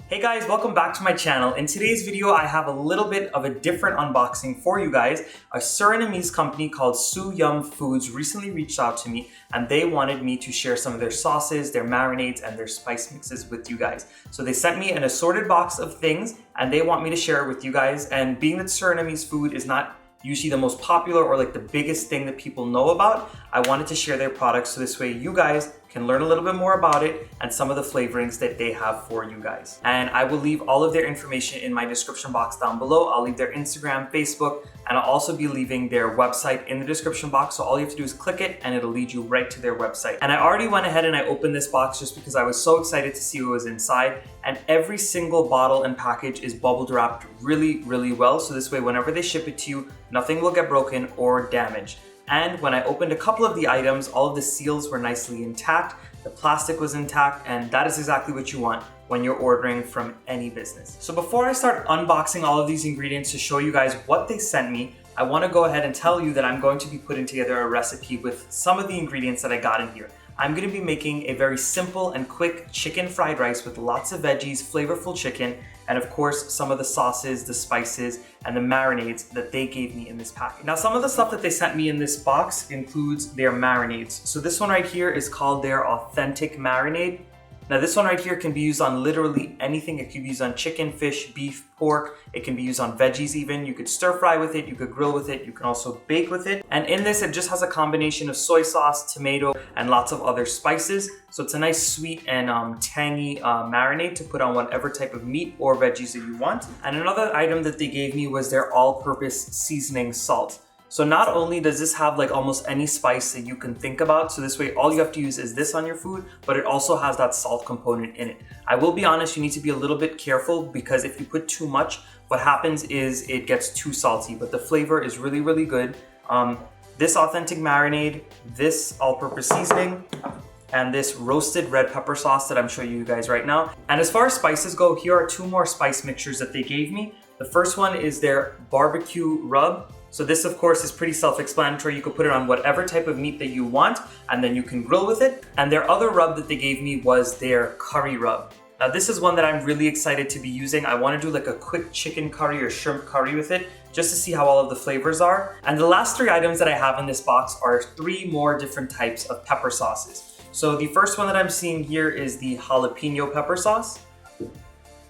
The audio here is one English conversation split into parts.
Hey guys, welcome back to my channel. In today's video, I have a little bit of a different unboxing for you guys. A Surinamese company called Yum Foods recently reached out to me and they wanted me to share some of their sauces, their marinades, and their spice mixes with you guys. So they sent me an assorted box of things and they want me to share it with you guys. And being that Surinamese food is not usually the most popular or like the biggest thing that people know about, I wanted to share their products so this way you guys can learn a little bit more about it and some of the flavorings that they have for you guys. And I will leave all of their information in my description box down below. I'll leave their Instagram, Facebook, and I'll also be leaving their website in the description box. So all you have to do is click it and it'll lead you right to their website. And I already went ahead and I opened this box just because I was so excited to see what was inside. And every single bottle and package is bubble wrapped really, really well. So this way, whenever they ship it to you, nothing will get broken or damaged. And when I opened a couple of the items, all of the seals were nicely intact, the plastic was intact, and that is exactly what you want when you're ordering from any business. So before I start unboxing all of these ingredients to show you guys what they sent me, I want to go ahead and tell you that I'm going to be putting together a recipe with some of the ingredients that I got in here. I'm going to be making a very simple and quick chicken fried rice with lots of veggies, flavorful chicken, and of course some of the sauces, the spices, and the marinades that they gave me in this package. Now some of the stuff that they sent me in this box includes their marinades. So this one right here is called their Authentic Marinade. Now this one right here can be used on literally anything. It can be used on chicken, fish, beef, pork. It can be used on veggies even. You could stir fry with it, you could grill with it, you can also bake with it. And in this, it just has a combination of soy sauce, tomato, and lots of other spices. So it's a nice sweet and tangy marinade to put on whatever type of meat or veggies that you want. And another item that they gave me was their all-purpose seasoning salt. So not only does this have like almost any spice that you can think about, so this way all you have to use is this on your food, but it also has that salt component in it. I will be honest, you need to be a little bit careful because if you put too much, what happens is it gets too salty, but the flavor is really, really good. This authentic marinade, this all-purpose seasoning, and this roasted red pepper sauce that I'm showing you guys right now. And as far as spices go, here are two more spice mixtures that they gave me. The first one is their barbecue rub. So this of course is pretty self-explanatory. You could put it on whatever type of meat that you want and then you can grill with it. And their other rub that they gave me was their curry rub. Now this is one that I'm really excited to be using. I want to do like a quick chicken curry or shrimp curry with it just to see how all of the flavors are. And the last three items that I have in this box are three more different types of pepper sauces. So the first one that I'm seeing here is the jalapeno pepper sauce.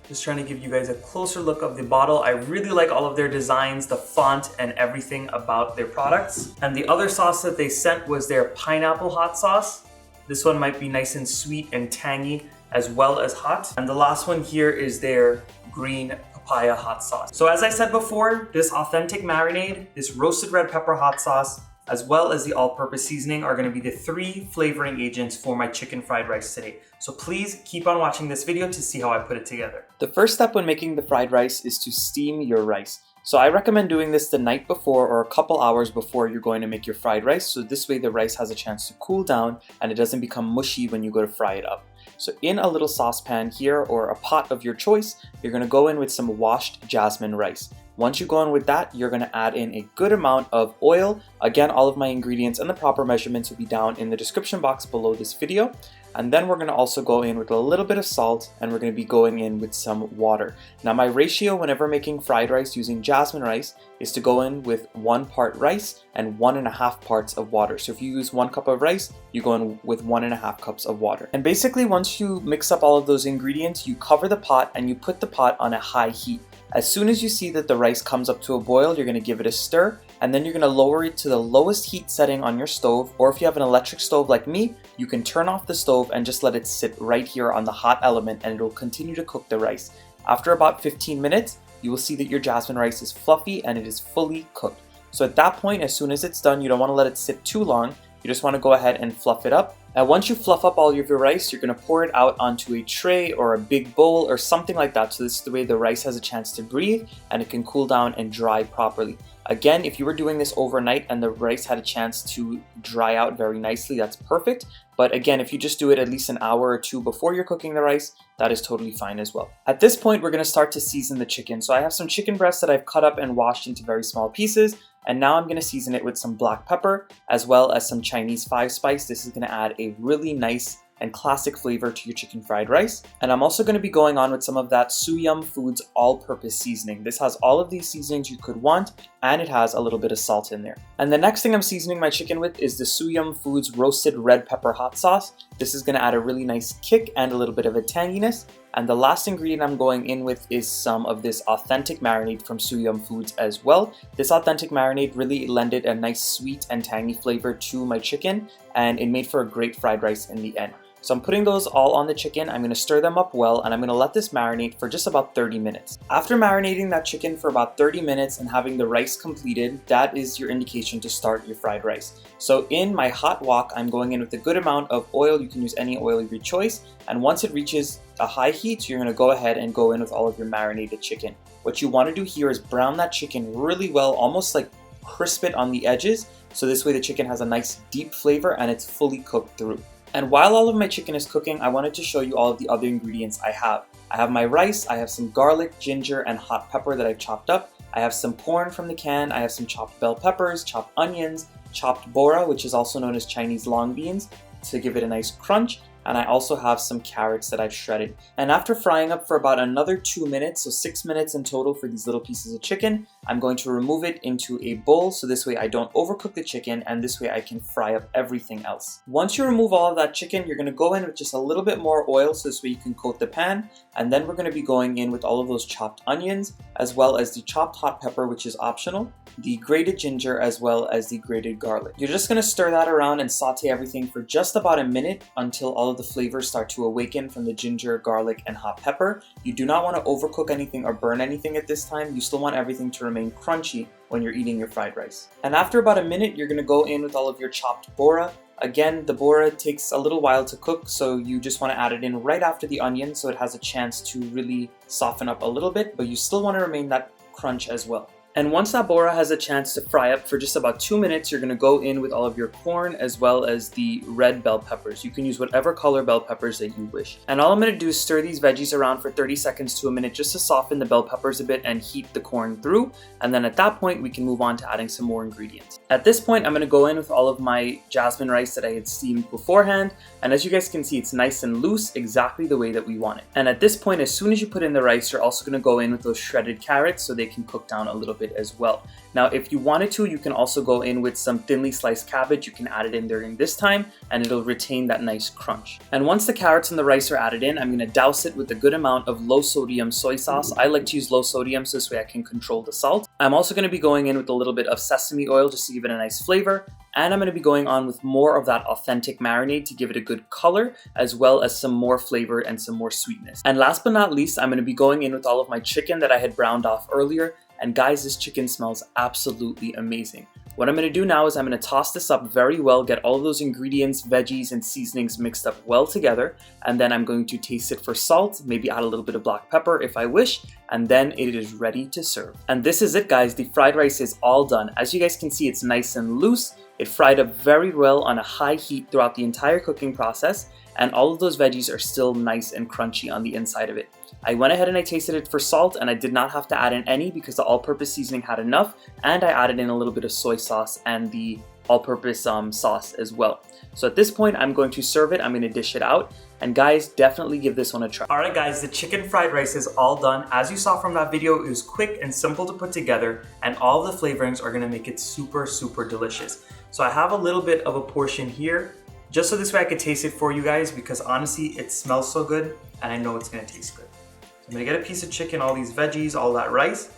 Just trying to give you guys a closer look of the bottle. I really like all of their designs, the font, and everything about their products. And the other sauce that they sent was their pineapple hot sauce. This one might be nice and sweet and tangy as well as hot. And the last one here is their green papaya hot sauce. So as I said before, this authentic marinade, this roasted red pepper hot sauce, as well as the all-purpose seasoning are going to be the three flavoring agents for my chicken fried rice today. So please keep on watching this video to see how I put it together. The first step when making the fried rice is to steam your rice. So I recommend doing this the night before or a couple hours before you're going to make your fried rice. So this way the rice has a chance to cool down and it doesn't become mushy when you go to fry it up. So in a little saucepan here or a pot of your choice, you're going to go in with some washed jasmine rice. Once you go in with that, you're going to add in a good amount of oil. Again, all of my ingredients and the proper measurements will be down in the description box below this video. And then we're going to also go in with a little bit of salt and we're going to be going in with some water. Now my ratio whenever making fried rice using jasmine rice is to go in with 1 part rice and 1.5 parts of water. So if you use 1 cup of rice, you go in with 1.5 cups of water. And basically once you mix up all of those ingredients, you cover the pot and you put the pot on a high heat. As soon as you see that the rice comes up to a boil, you're going to give it a stir and then you're going to lower it to the lowest heat setting on your stove, or if you have an electric stove like me, you can turn off the stove and just let it sit right here on the hot element and it will continue to cook the rice. After about 15 minutes, you will see that your jasmine rice is fluffy and it is fully cooked. So at that point, as soon as it's done, you don't want to let it sit too long. You just want to go ahead and fluff it up. And once you fluff up all of your rice, you're going to pour it out onto a tray or a big bowl or something like that. So this is the way the rice has a chance to breathe and it can cool down and dry properly. Again, if you were doing this overnight and the rice had a chance to dry out very nicely, that's perfect. But again, if you just do it at least an hour or two before you're cooking the rice, that is totally fine as well. At this point, we're going to start to season the chicken. So I have some chicken breasts that I've cut up and washed into very small pieces. And now I'm going to season it with some black pepper as well as some Chinese 5 spice. This is going to add a really nice and classic flavor to your chicken fried rice. And I'm also going to be going on with some of that Yum Foods all-purpose seasoning. This has all of these seasonings you could want, and it has a little bit of salt in there. And the next thing I'm seasoning my chicken with is the Yum Foods roasted red pepper hot sauce. This is going to add a really nice kick and a little bit of a tanginess. And the last ingredient I'm going in with is some of this authentic marinade from Yum Foods as well. This authentic marinade really lended a nice sweet and tangy flavor to my chicken, and it made for a great fried rice in the end. So I'm putting those all on the chicken. I'm going to stir them up well, and I'm going to let this marinate for just about 30 minutes. After marinating that chicken for about 30 minutes and having the rice completed, that is your indication to start your fried rice. So in my hot wok, I'm going in with a good amount of oil. You can use any oil of your choice. And once it reaches a high heat, you're going to go ahead and go in with all of your marinated chicken. What you want to do here is brown that chicken really well, almost like crisp it on the edges. So this way the chicken has a nice deep flavor and it's fully cooked through. And while all of my chicken is cooking, I wanted to show you all of the other ingredients I have. I have my rice, I have some garlic, ginger, and hot pepper that I've chopped up. I have some corn from the can, I have some chopped bell peppers, chopped onions, chopped bora, which is also known as Chinese long beans, to give it a nice crunch. And I also have some carrots that I've shredded. And after frying up for about another 2 minutes, so 6 minutes in total for these little pieces of chicken, I'm going to remove it into a bowl so this way I don't overcook the chicken and this way I can fry up everything else. Once you remove all of that chicken, you're going to go in with just a little bit more oil so this way you can coat the pan. And then we're going to be going in with all of those chopped onions, as well as the chopped hot pepper, which is optional, the grated ginger, as well as the grated garlic. You're just going to stir that around and saute everything for just about a minute until all of the flavors start to awaken from the ginger, garlic, and hot pepper. You do not want to overcook anything or burn anything at this time. You still want everything to remain crunchy when you're eating your fried rice. And after about a minute, you're going to go in with all of your chopped bora. Again, the bora takes a little while to cook, so you just want to add it in right after the onion so it has a chance to really soften up a little bit, but you still want to remain that crunch as well. And once that bora has a chance to fry up for just about 2 minutes, you're going to go in with all of your corn as well as the red bell peppers. You can use whatever color bell peppers that you wish. And all I'm going to do is stir these veggies around for 30 seconds to a minute just to soften the bell peppers a bit and heat the corn through. And then at that point, we can move on to adding some more ingredients. At this point, I'm going to go in with all of my jasmine rice that I had steamed beforehand. And as you guys can see, it's nice and loose, exactly the way that we want it. And at this point, as soon as you put in the rice, you're also going to go in with those shredded carrots so they can cook down a little bit as well. Now, if you wanted to, you can also go in with some thinly sliced cabbage. You can add it in during this time and it'll retain that nice crunch. And once the carrots and the rice are added in, I'm going to douse it with a good amount of low sodium soy sauce. I like to use low sodium so this way I can control the salt. I'm also going to be going in with a little bit of sesame oil just to give it a nice flavor. And I'm going to be going on with more of that authentic marinade to give it a good color, as well as some more flavor and some more sweetness. And last but not least, I'm going to be going in with all of my chicken that I had browned off earlier. And guys, this chicken smells absolutely amazing. What I'm going to do now is I'm going to toss this up very well, get all of those ingredients, veggies, and seasonings mixed up well together. And then I'm going to taste it for salt, maybe add a little bit of black pepper if I wish, and then it is ready to serve. And this is it, guys. The fried rice is all done. As you guys can see, it's nice and loose. It fried up very well on a high heat throughout the entire cooking process, and all of those veggies are still nice and crunchy on the inside of it. I went ahead and I tasted it for salt, and I did not have to add in any because the all-purpose seasoning had enough, and I added in a little bit of soy sauce and the all-purpose sauce as well. So at this point, I'm going to serve it. I'm going to dish it out. And guys, definitely give this one a try. Alright guys, the chicken fried rice is all done. As you saw from that video, it was quick and simple to put together, and all of the flavorings are going to make it super, super delicious. So I have a little bit of a portion here, just so this way I could taste it for you guys, because honestly, it smells so good, and I know it's going to taste good. So I'm going to get a piece of chicken, all these veggies, all that rice.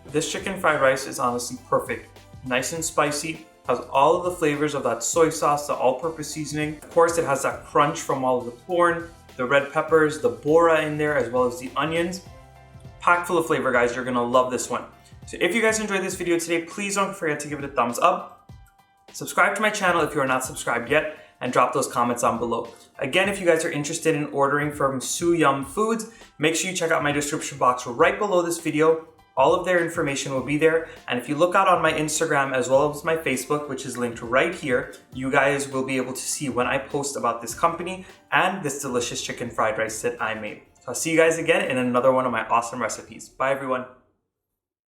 This chicken fried rice is honestly perfect. Nice and spicy, has all of the flavors of that soy sauce, the all-purpose seasoning. Of course, it has that crunch from all of the corn, the red peppers, the bora in there, as well as the onions. Packed full of flavor, guys. You're gonna love this one. So if you guys enjoyed this video today, please don't forget to give it a thumbs up. Subscribe to my channel if you are not subscribed yet, and drop those comments down below. Again, if you guys are interested in ordering from Yum Foods, make sure you check out my description box right below this video. All of their information will be there. And if you look out on my Instagram as well as my Facebook, which is linked right here, you guys will be able to see when I post about this company and this delicious chicken fried rice that I made. So I'll see you guys again in another one of my awesome recipes. Bye everyone.